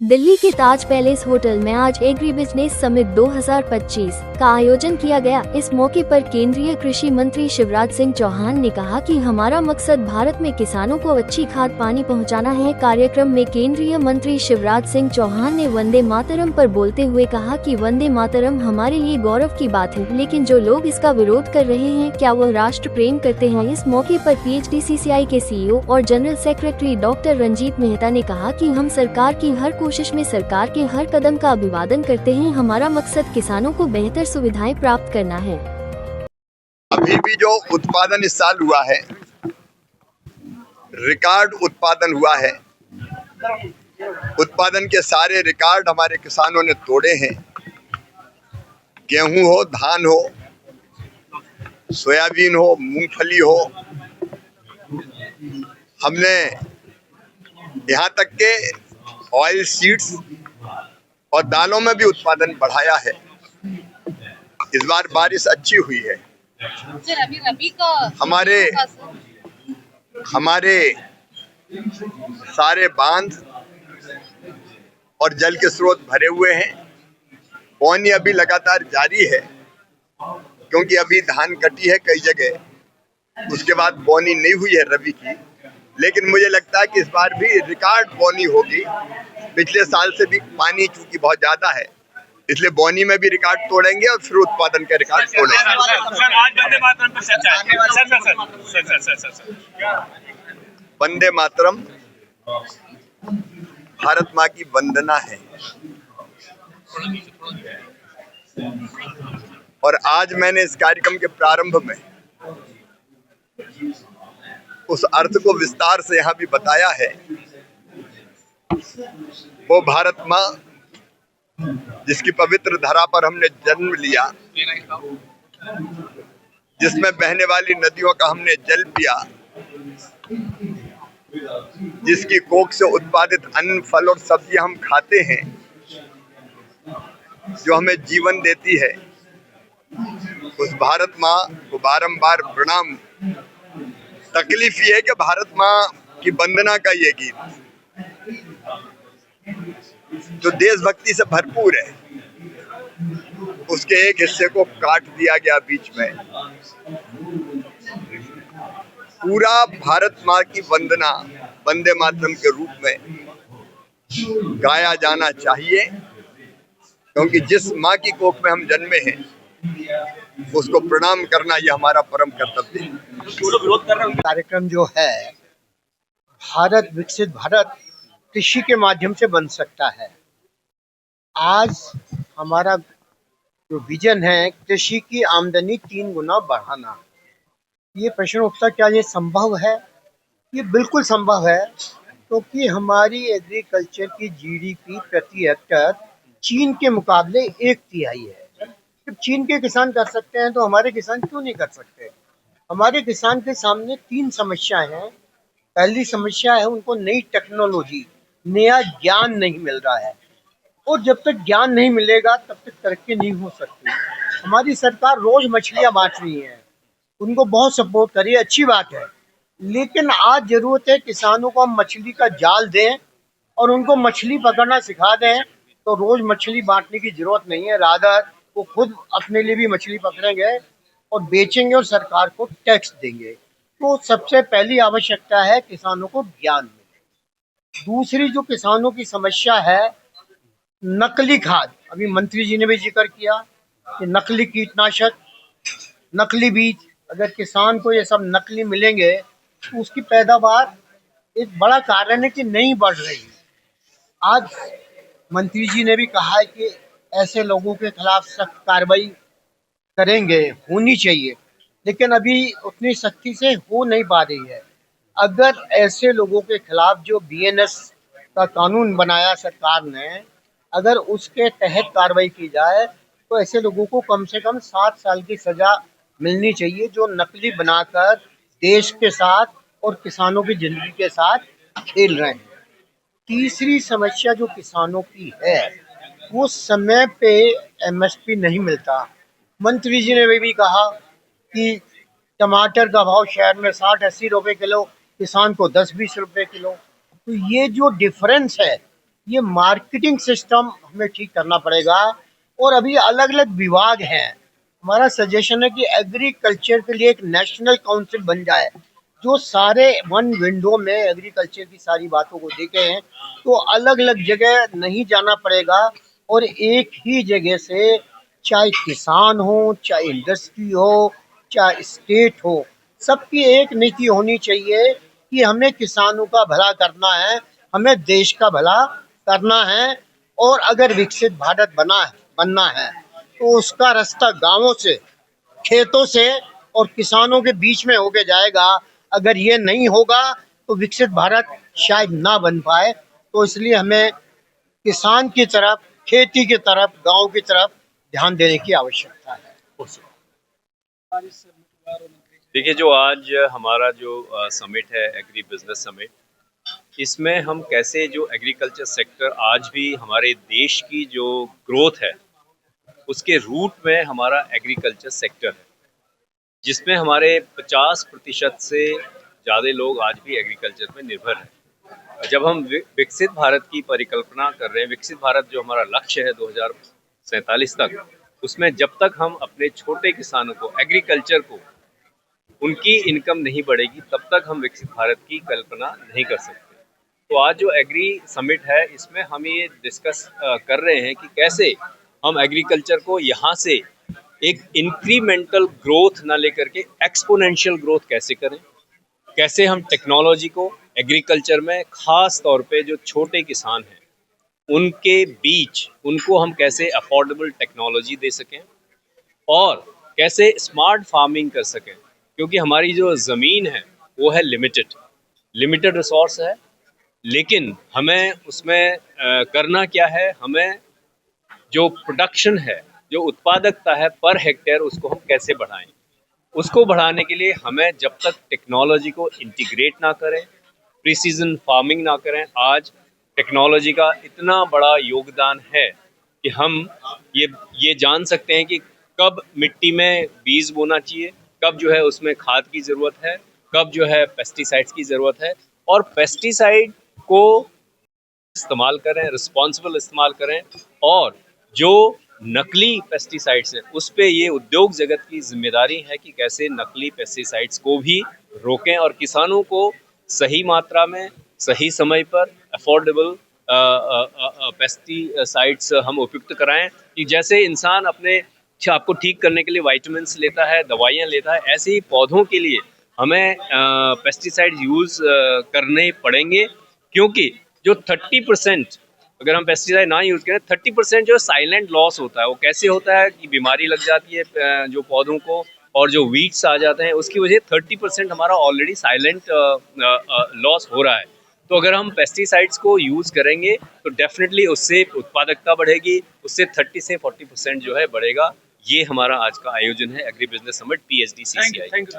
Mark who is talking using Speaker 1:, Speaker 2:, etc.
Speaker 1: दिल्ली के ताज palace hotel में आज एग्री बिजनेस समिट 2025 का आयोजन किया गया। इस मौके पर केंद्रीय कृषि मंत्री शिवराज सिंह चौहान ने कहा कि हमारा मकसद भारत में किसानों को अच्छी खाद पानी पहुंचाना है। कार्यक्रम में केंद्रीय मंत्री शिवराज सिंह चौहान ने वंदे मातरम पर बोलते हुए कहा कि वंदे मातरम हमारे लिए गौरव की बात है, लेकिन जो लोग इसका विरोध कर रहे हैं, क्या वह राष्ट्र प्रेम करते हैं? इस मौके पर PHDCCI के CEO और general secretary doctor Ranjit Mehta ने कहा कि हम सरकार की हर कोशिश में सरकार के हर कदम का अभिवादन करते हैं। हमारा मकसद किसानों को बेहतर सुविधाएं प्राप्त करना है।
Speaker 2: अभी भी जो उत्पादन इस साल हुआ है, रिकॉर्ड उत्पादन हुआ है। उत्पादन के सारे रिकॉर्ड हमारे किसानों ने तोड़े हैं। गेहूं हो, धान हो, सोयाबीन हो, मूंगफली हो, हमने यहाँ तक के ऑयल सीड्स और दालों में भी उत्पादन बढ़ाया है। इस बार बारिश अच्छी हुई है। हमारे सारे बांध और जल के स्रोत भरे हुए हैं। पानी अभी लगातार जारी है, क्योंकि अभी धान कटी है कई जगह, उसके बाद बोनी नहीं हुई है रबी की। लेकिन मुझे लगता है कि इस बार भी रिकॉर्ड बोनी होगी। पिछले साल से भी पानी चूंकि बहुत ज्यादा है, इसलिए बोनी में भी रिकॉर्ड तोड़ेंगे और फिर उत्पादन के रिकॉर्ड तोड़ेंगे। वंदे मातरम भारत माँ की वंदना है, और आज मैंने इस कार्यक्रम के प्रारंभ में उस अर्थ को विस्तार से यहाँ भी बताया है। वो भारत माँ जिसकी पवित्र धरा पर हमने जन्म लिया, जिसमें बहने वाली नदियों का हमने जल पिया, जिसकी कोख से उत्पादित अन्न, फल और सब्जियां हम खाते हैं, जो हमें जीवन देती है, उस भारत माँ को बारंबार प्रणाम। तकलीफ ये है कि भारत माँ की वंदना का ये गीत जो देशभक्ति से भरपूर है, उसके एक हिस्से को काट दिया गया बीच में। पूरा भारत माँ की वंदना वंदे मातरम के रूप में गाया जाना चाहिए, क्योंकि जिस माँ की कोख में हम जन्मे हैं, उसको प्रणाम करना ये हमारा परम कर्तव्य है।
Speaker 3: कार्यक्रम जो है भारत विकसित भारत कृषि के माध्यम से बन सकता है। आज हमारा जो विजन है, कृषि की आमदनी 3 गुना बढ़ाना। ये प्रश्न उठता, क्या ये संभव है? ये बिल्कुल संभव है, क्योंकि हमारी एग्रीकल्चर की GDP प्रति हेक्टर चीन के मुकाबले 1/3 है। जब चीन के किसान कर सकते हैं तो हमारे किसान क्यों नहीं कर सकते? हमारे किसान के सामने 3 समस्याएं हैं। पहली समस्या है, उनको नई टेक्नोलॉजी, नया ज्ञान नहीं मिल रहा है, और जब तक ज्ञान नहीं मिलेगा तब तक तरक्की नहीं हो सकती। हमारी सरकार रोज मछलियां बांट रही है, उनको बहुत सपोर्ट करिए, अच्छी बात है, लेकिन आज जरूरत है किसानों को हम मछली का जाल दें और उनको मछली पकड़ना सिखा दें। तो रोज मछली बांटने की जरूरत नहीं है, रादर वो खुद अपने लिए भी मछली पकड़ेंगे और बेचेंगे और सरकार को टैक्स देंगे। तो सबसे पहली आवश्यकता है किसानों को ज्ञान मिले। दूसरी जो किसानों की समस्या है, नकली खाद। अभी मंत्री जी ने भी जिक्र किया कि नकली कीटनाशक, नकली बीज, अगर किसान को ये सब नकली मिलेंगे तो उसकी पैदावार एक बड़ा कारण है कि नहीं बढ़ रही। आज मंत्री जी ने भी कहा है कि ऐसे लोगों के खिलाफ सख्त कार्रवाई करेंगे, होनी चाहिए, लेकिन अभी उतनी सख्ती से हो नहीं पा रही है। अगर ऐसे लोगों के खिलाफ जो BNS का कानून बनाया सरकार ने, अगर उसके तहत कार्रवाई की जाए तो ऐसे लोगों को कम से कम 7 साल की सजा मिलनी चाहिए, जो नकली बनाकर देश के साथ और किसानों की जिंदगी के साथ खेल रहे हैं। तीसरी समस्या जो किसानों की है, वो समय पे MSP नहीं मिलता। मंत्री जी ने भी कहा कि टमाटर का भाव शहर में 60-80 रुपए किलो, किसान को 10-20 रुपए किलो। तो ये जो डिफरेंस है, ये मार्केटिंग सिस्टम हमें ठीक करना पड़ेगा। और अभी अलग अलग विभाग हैं, हमारा सजेशन है कि एग्रीकल्चर के लिए एक नेशनल काउंसिल बन जाए, जो सारे वन विंडो में एग्रीकल्चर की सारी बातों को देखे हैं, तो अलग अलग जगह नहीं जाना पड़ेगा और एक ही जगह से, चाहे किसान हो, चाहे इंडस्ट्री हो, चाहे स्टेट हो, सबकी एक नीति होनी चाहिए कि हमें किसानों का भला करना है, हमें देश का भला करना है। और अगर विकसित भारत बनना है तो उसका रास्ता गांवों से, खेतों से और किसानों के बीच में होके जाएगा। अगर ये नहीं होगा तो विकसित भारत शायद ना बन पाए। तो इसलिए हमें किसान की तरफ, खेती की तरफ, गांव की तरफ ध्यान देने की आवश्यकता है।
Speaker 4: देखिए, जो आज हमारा जो समिट है, एग्री बिजनेस समिट, इसमें हम कैसे जो एग्रीकल्चर सेक्टर आज भी हमारे देश की जो ग्रोथ है उसके रूट में हमारा एग्रीकल्चर सेक्टर है, जिसमें हमारे 50% से ज़्यादा लोग आज भी एग्रीकल्चर पे निर्भर हैं। जब हम विकसित भारत की परिकल्पना कर रहे हैं, विकसित भारत जो हमारा लक्ष्य है 2047 तक, उसमें जब तक हम अपने छोटे किसानों को, एग्रीकल्चर को, उनकी इनकम नहीं बढ़ेगी, तब तक हम विकसित भारत की कल्पना नहीं कर सकते। तो आज जो एग्री समिट है, इसमें हम ये डिस्कस कर रहे हैं कि कैसे हम एग्रीकल्चर को यहाँ से एक इंक्रीमेंटल ग्रोथ ना लेकर के एक्सपोनेंशियल ग्रोथ कैसे करें, कैसे हम टेक्नोलॉजी को एग्रीकल्चर में, खास तौर पे जो छोटे किसान हैं उनके बीच, उनको हम कैसे अफोर्डेबल टेक्नोलॉजी दे सकें और कैसे स्मार्ट फार्मिंग कर सकें, क्योंकि हमारी जो ज़मीन है वो है लिमिटेड रिसोर्स है। लेकिन हमें उसमें करना क्या है, हमें जो प्रोडक्शन है, जो उत्पादकता है पर हेक्टेयर, उसको हम कैसे बढ़ाएं। उसको बढ़ाने के लिए हमें जब तक टेक्नोलॉजी को इंटीग्रेट ना करें, प्रिसीजन फार्मिंग ना करें, आज टेक्नोलॉजी का इतना बड़ा योगदान है कि हम ये जान सकते हैं कि कब मिट्टी में बीज बोना चाहिए, कब जो है उसमें खाद की ज़रूरत है, कब जो है पेस्टिसाइड्स की ज़रूरत है, और पेस्टिसाइड को इस्तेमाल करें, रिस्पॉन्सिबल इस्तेमाल करें। और जो नकली पेस्टिसाइड्स हैं उस पे ये उद्योग जगत की जिम्मेदारी है कि कैसे नकली पेस्टिसाइड्स को भी रोकें और किसानों को सही मात्रा में, सही समय पर अफोर्डेबल पेस्टिसाइड्स हम उपयुक्त कराएं। कि जैसे इंसान अपने आपको ठीक करने के लिए विटामिन्स लेता है, दवाइयाँ लेता है, ऐसे ही पौधों के लिए हमें पेस्टिसाइड यूज़ करने पड़ेंगे, क्योंकि जो 30% अगर हम पेस्टिसाइड ना यूज़ करें, 30% जो साइलेंट लॉस होता है, वो कैसे होता है कि बीमारी लग जाती है जो पौधों को, और जो वीड्स आ जाते हैं, उसकी वजह 30% हमारा ऑलरेडी साइलेंट लॉस हो रहा है। तो अगर हम पेस्टिसाइड्स को यूज़ करेंगे तो डेफिनेटली उससे उत्पादकता बढ़ेगी, उससे 30 से 40% जो है बढ़ेगा। ये हमारा आज का आयोजन है, agri business summit PHDCCI।
Speaker 5: Thank you.